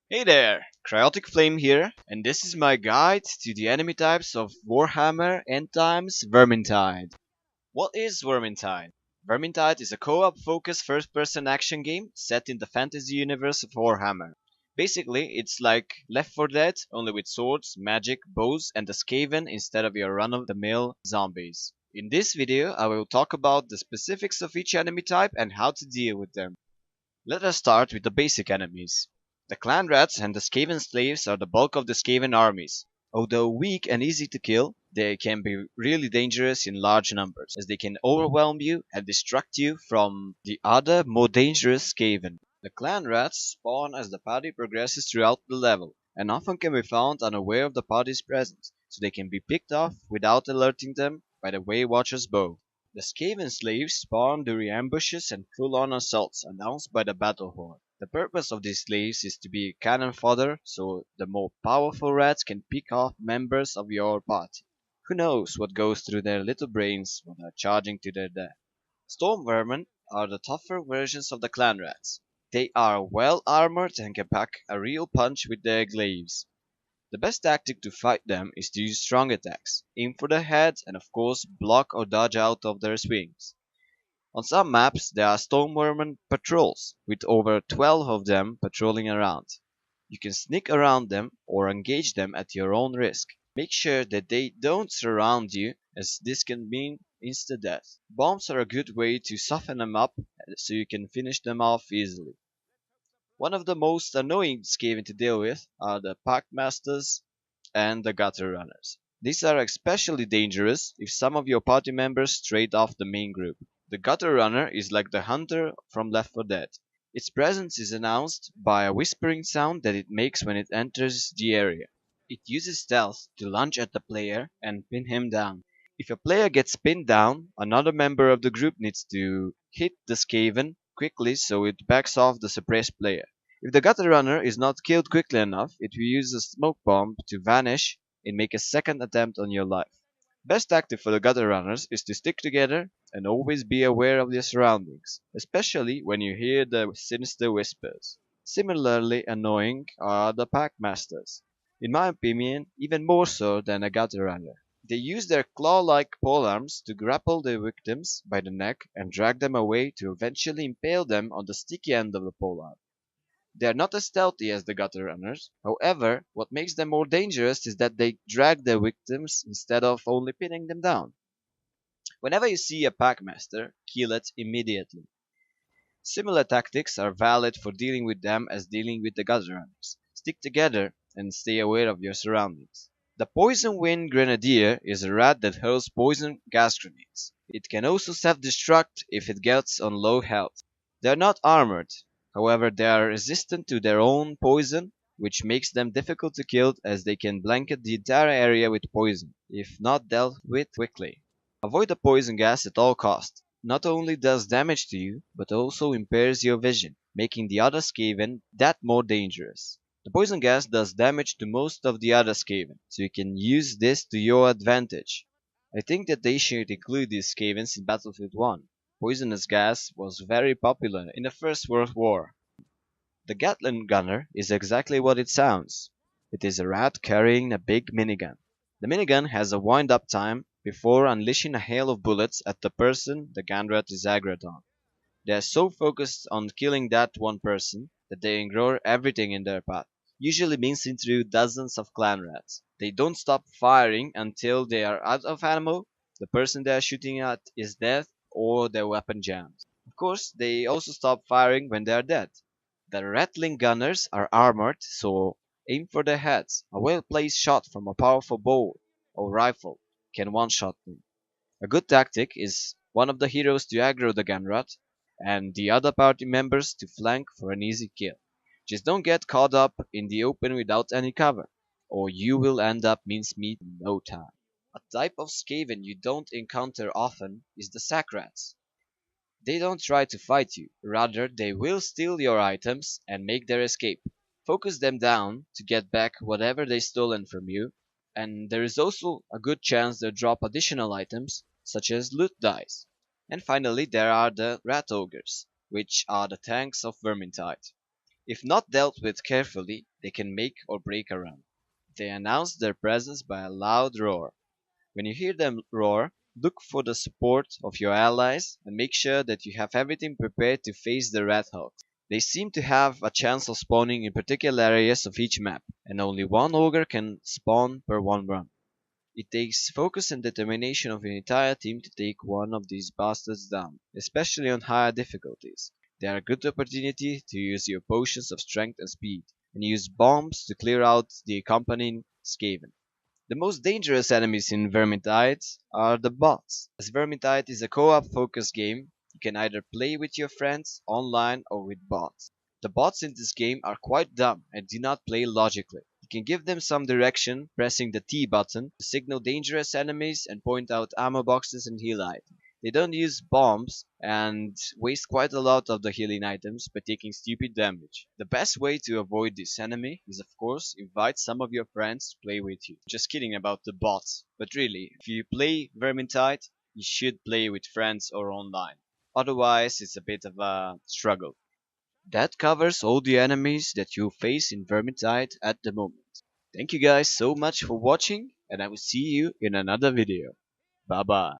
Hey there, Cryotic Flame here, and this is my guide to the enemy types of Warhammer End Times Vermintide. What is Vermintide? Vermintide is a co-op focused first-person action game set in the fantasy universe of Warhammer. Basically, it's like Left 4 Dead, only with swords, magic, bows, and a Skaven instead of your run-of-the-mill zombies. In this video, I will talk about the specifics of each enemy type and how to deal with them. Let us start with the basic enemies. The clan rats and the Skaven slaves are the bulk of the Skaven armies. Although weak and easy to kill, they can be really dangerous in large numbers, as they can overwhelm you and distract you from the other, more dangerous Skaven. The clan rats spawn as the party progresses throughout the level, and often can be found unaware of the party's presence, so they can be picked off without alerting them by the Way Watcher's bow. The Skaven slaves spawn during ambushes and full-on assaults announced by the battle horde. The purpose of these slaves is to be cannon fodder, so the more powerful rats can pick off members of your party. Who knows what goes through their little brains when they're charging to their death. Storm vermin are the tougher versions of the clan rats. They are well armored and can pack a real punch with their glaives. The best tactic to fight them is to use strong attacks, aim for the head, and of course block or dodge out of their swings. On some maps there are Stoneworm patrols, with over 12 of them patrolling around. You can sneak around them or engage them at your own risk. Make sure that they don't surround you, as this can mean instant death. Bombs are a good way to soften them up so you can finish them off easily. One of the most annoying Skaven to deal with are the Packmasters and the Gutter Runners. These are especially dangerous if some of your party members strayed off the main group. The Gutter Runner is like the hunter from Left 4 Dead. Its presence is announced by a whispering sound that it makes when it enters the area. It uses stealth to lunge at the player and pin him down. If a player gets pinned down, another member of the group needs to hit the Skaven quickly so it backs off the suppressed player. If the Gutter Runner is not killed quickly enough, it will use a smoke bomb to vanish and make a second attempt on your life. Best tactic for the Gutter Runners is to stick together and always be aware of your surroundings, especially when you hear the sinister whispers. Similarly annoying are the Packmasters. In my opinion, even more so than a Gutter Runner. They use their claw-like polearms to grapple their victims by the neck and drag them away to eventually impale them on the sticky end of the polearm. They are not as stealthy as the gutter runners. However, what makes them more dangerous is that they drag their victims instead of only pinning them down. Whenever you see a packmaster, kill it immediately. Similar tactics are valid for dealing with them as dealing with the gutter runners. Stick together and stay aware of your surroundings. The Poison Wind Grenadier is a rat that hurls poison gas grenades. It can also self-destruct if it gets on low health. They are not armored, however they are resistant to their own poison, which makes them difficult to kill as they can blanket the entire area with poison, if not dealt with quickly. Avoid the poison gas at all costs. Not only does damage to you, but also impairs your vision, making the other Skaven that more dangerous. The poison gas does damage to most of the other Skaven, so you can use this to your advantage. I think that they should include these Skavens in Battlefield 1. Poisonous gas was very popular in the First World War. The Gatling Gunner is exactly what it sounds. It is a rat carrying a big minigun. The minigun has a wind-up time before unleashing a hail of bullets at the person the gunrat is aggroed on. They are so focused on killing that one person that they ignore everything in their path, usually mincing through dozens of clan rats. They don't stop firing until they are out of ammo, the person they are shooting at is dead, or their weapon jams. Of course, they also stop firing when they are dead. The rattling gunners are armored, so aim for their heads. A well-placed shot from a powerful bow or rifle can one-shot them. A good tactic is one of the heroes to aggro the gunrat, and the other party members to flank for an easy kill. Just don't get caught up in the open without any cover, or you will end up mincemeat in no time. A type of Skaven you don't encounter often is the sack rats. They don't try to fight you, rather they will steal your items and make their escape. Focus them down to get back whatever they stolen from you, and there is also a good chance they'll drop additional items, such as loot dice. And finally there are the rat ogres, which are the tanks of Vermintide. If not dealt with carefully, they can make or break a run. They announce their presence by a loud roar. When you hear them roar, look for the support of your allies and make sure that you have everything prepared to face the Red Hawks. They seem to have a chance of spawning in particular areas of each map, and only one ogre can spawn per one run. It takes focus and determination of your entire team to take one of these bastards down, especially on higher difficulties. They are a good opportunity to use your potions of strength and speed, and use bombs to clear out the accompanying Skaven. The most dangerous enemies in Vermintide are the bots. As Vermintide is a co-op focused game, you can either play with your friends online or with bots. The bots in this game are quite dumb and do not play logically. You can give them some direction pressing the T button to signal dangerous enemies and point out ammo boxes and heal items. They don't use bombs and waste quite a lot of the healing items by taking stupid damage. The best way to avoid this enemy is of course invite some of your friends to play with you. Just kidding about the bots, but really, if you play Vermintide, you should play with friends or online. Otherwise, it's a bit of a struggle. That covers all the enemies that you face in Vermintide at the moment. Thank you guys so much for watching, and I will see you in another video. Bye bye.